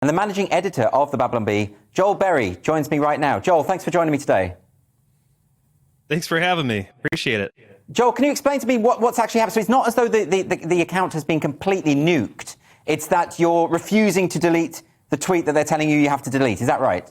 and the managing editor of the Babylon Bee, Joel Berry, joins me right now. Joel, thanks for joining me today. Thanks for having me. Appreciate it. Joel, can you explain to me what's actually happened? So it's not as though the account has been completely nuked. It's that you're refusing to delete the tweet that they're telling you have to delete. Is that right?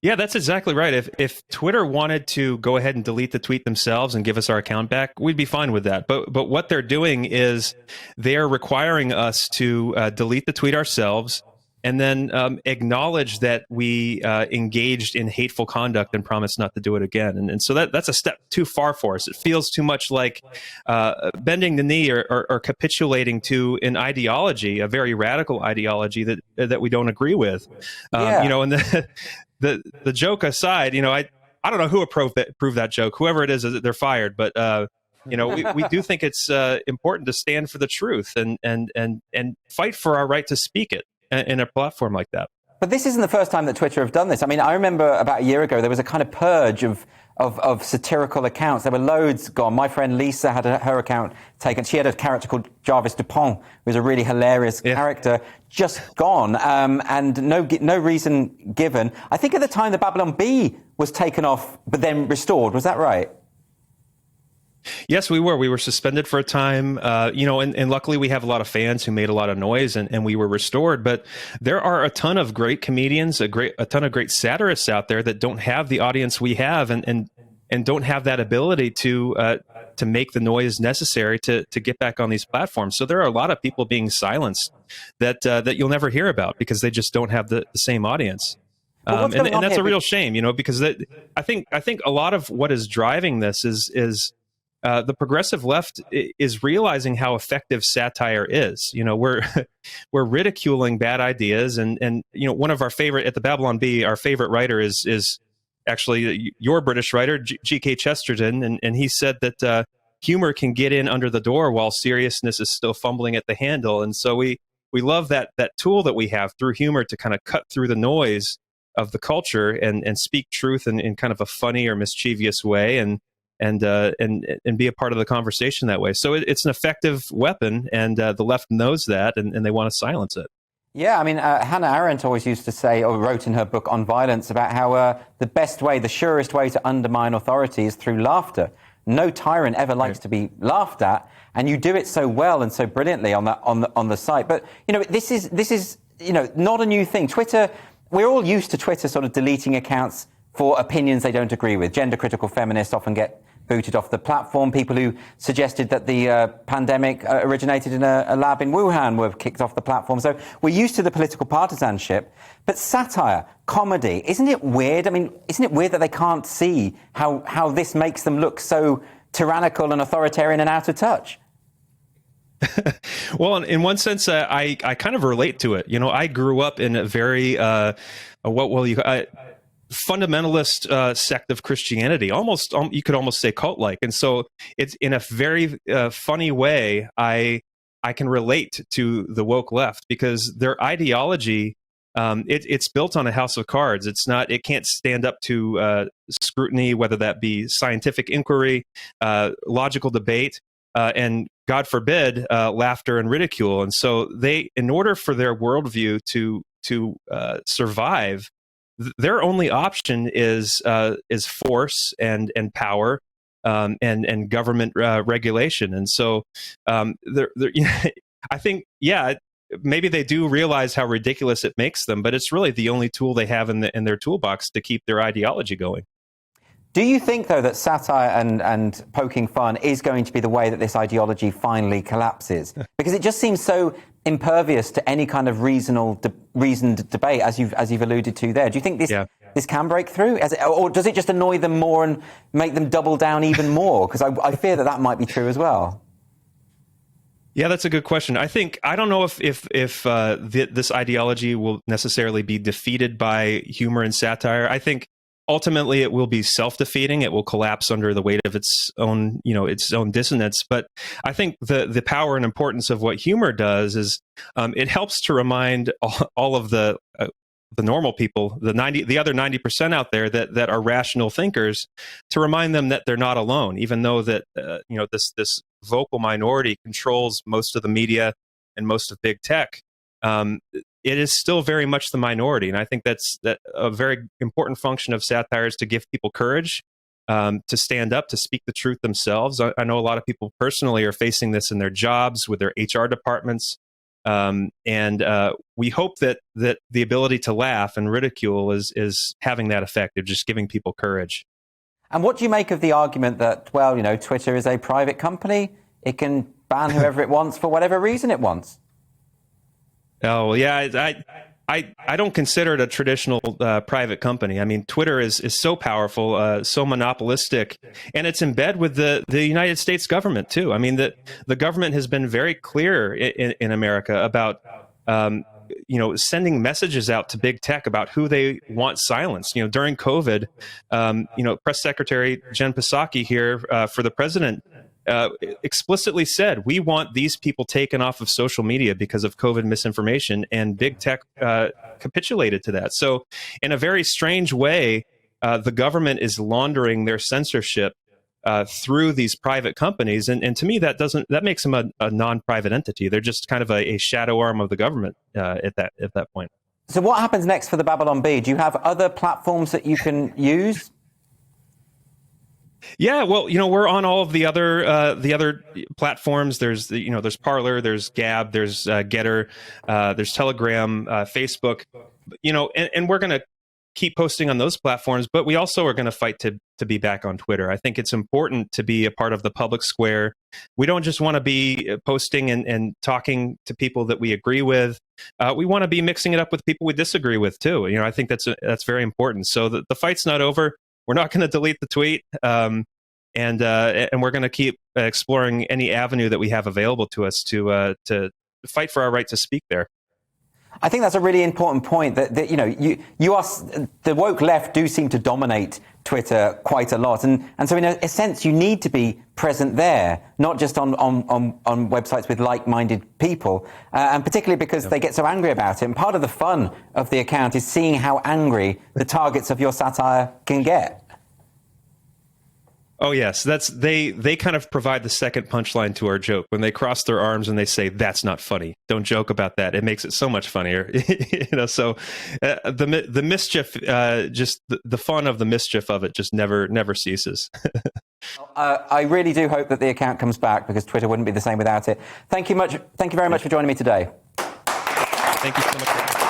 Yeah, that's exactly right. If Twitter wanted to go ahead and delete the tweet themselves and give us our account back, we'd be fine with that. But what they're doing is they're requiring us to delete the tweet ourselves and then acknowledge that we engaged in hateful conduct and promise not to do it again. And so that's a step too far for us. It feels too much like bending the knee or capitulating to an ideology, a very radical ideology that we don't agree with. You know, and the joke aside, you know, I don't know who approved that joke. Whoever it is, they're fired. But you know, we do think it's important to stand for the truth and fight for our right to speak it in a platform like that. But this isn't the first time that Twitter have done this. I mean, I remember about a year ago, there was a kind of purge of satirical accounts. There were loads gone. My friend Lisa had her account taken. She had a character called Jarvis Dupont, who was a really hilarious character, just gone, and no reason given. I think at the time the Babylon Bee was taken off, but then restored. Was that right? Yes, we were. We were suspended for a time, you know, and luckily we have a lot of fans who made a lot of noise, and we were restored. But there are a ton of great comedians, a ton of great satirists out there that don't have the audience we have, and don't have that ability to make the noise necessary to get back on these platforms. So there are a lot of people being silenced that you'll never hear about because they just don't have the same audience. And that's a real shame, you know, because I think a lot of what is driving this is the progressive left is realizing how effective satire is. You know, we're ridiculing bad ideas, and you know, one of our favorite at the Babylon Bee, our favorite writer is actually your British writer, G.K. Chesterton, and he said that humor can get in under the door while seriousness is still fumbling at the handle. And so we love that tool that we have through humor to kind of cut through the noise of the culture and speak truth in kind of a funny or mischievous way, and be a part of the conversation that way. So it's an effective weapon, and the left knows that, and they want to silence it. Yeah, I mean, Hannah Arendt always used to say, or wrote in her book on violence, about how the best way, the surest way to undermine authority is through laughter. No tyrant ever likes to be laughed at, and you do it so well and so brilliantly on the site. But you know, this is you know, not a new thing. Twitter, we're all used to Twitter sort of deleting accounts for opinions they don't agree with. Gender critical feminists often get booted off the platform. People who suggested that the pandemic originated in a lab in Wuhan were kicked off the platform. So we're used to the political partisanship. But satire, comedy, isn't it weird? I mean, isn't it weird that they can't see how this makes them look so tyrannical and authoritarian and out of touch? Well, in one sense, I kind of relate to it. You know, I grew up in a very fundamentalist sect of Christianity, almost you could almost say cult-like, and so it's in a very funny way. I can relate to the woke left because their ideology it's built on a house of cards. It can't stand up to scrutiny, whether that be scientific inquiry, logical debate, and God forbid laughter and ridicule. And so in order for their worldview to survive, their only option is force and power and government regulation. And so I think, maybe they do realize how ridiculous it makes them, but it's really the only tool they have in their toolbox to keep their ideology going. Do you think, though, that satire and poking fun is going to be the way that this ideology finally collapses? Because it just seems so impervious to any kind of reasoned debate, as you've alluded to there. Do you think this can break through? Or does it just annoy them more and make them double down even more? Because I fear that might be true as well. Yeah, that's a good question. I don't know if this ideology will necessarily be defeated by humor and satire. I think ultimately it will be self-defeating. It will collapse under the weight of its own dissonance. But I think the power and importance of what humor does is it helps to remind all of the normal people, the other 90% out there that are rational thinkers, to remind them that they're not alone, even though that this vocal minority controls most of the media and most of big tech. it is still very much the minority. And I think that's a very important function of satire is to give people courage to stand up, to speak the truth themselves. I know a lot of people personally are facing this in their jobs with their HR departments. And we hope that the ability to laugh and ridicule is having that effect of just giving people courage. And what do you make of the argument that, well, Twitter is a private company, it can ban whoever it wants for whatever reason it wants? Oh, yeah, I don't consider it a traditional private company. I mean, Twitter is so powerful, so monopolistic, and it's in bed with the United States government, too. I mean, the government has been very clear in America about sending messages out to big tech about who they want silenced. During COVID, Press Secretary Jen Psaki here for the president explicitly said, we want these people taken off of social media because of COVID misinformation, and big tech capitulated to that. So in a very strange way, the government is laundering their censorship through these private companies. And to me, that makes them a non-private entity. They're just kind of a shadow arm of the government at that point. So what happens next for the Babylon Bee? Do you have other platforms that you can use? Yeah, well, we're on all of the other platforms. There's Parler, there's Gab, there's Getter, there's Telegram, Facebook, and we're going to keep posting on those platforms. But we also are going to fight to be back on Twitter. I think it's important to be a part of the public square. We don't just want to be posting and talking to people that we agree with. We want to be mixing it up with people we disagree with too. I think that's very important. So the fight's not over. We're not going to delete the tweet, and we're going to keep exploring any avenue that we have available to us to fight for our right to speak there. I think that's a really important point. That you are the woke left do seem to dominate Twitter quite a lot, and so in a sense you need to be present there, not just on websites with like-minded people, and particularly because they get so angry about it. And part of the fun of the account is seeing how angry the targets of your satire can get. Oh yes, they kind of provide the second punchline to our joke when they cross their arms and they say, "That's not funny. Don't joke about that. It makes it so much funnier." So the mischief, just the fun of the mischief of it, just never ceases. I really do hope that the account comes back, because Twitter wouldn't be the same without it. Thank you very much for joining me today. Thank you so much.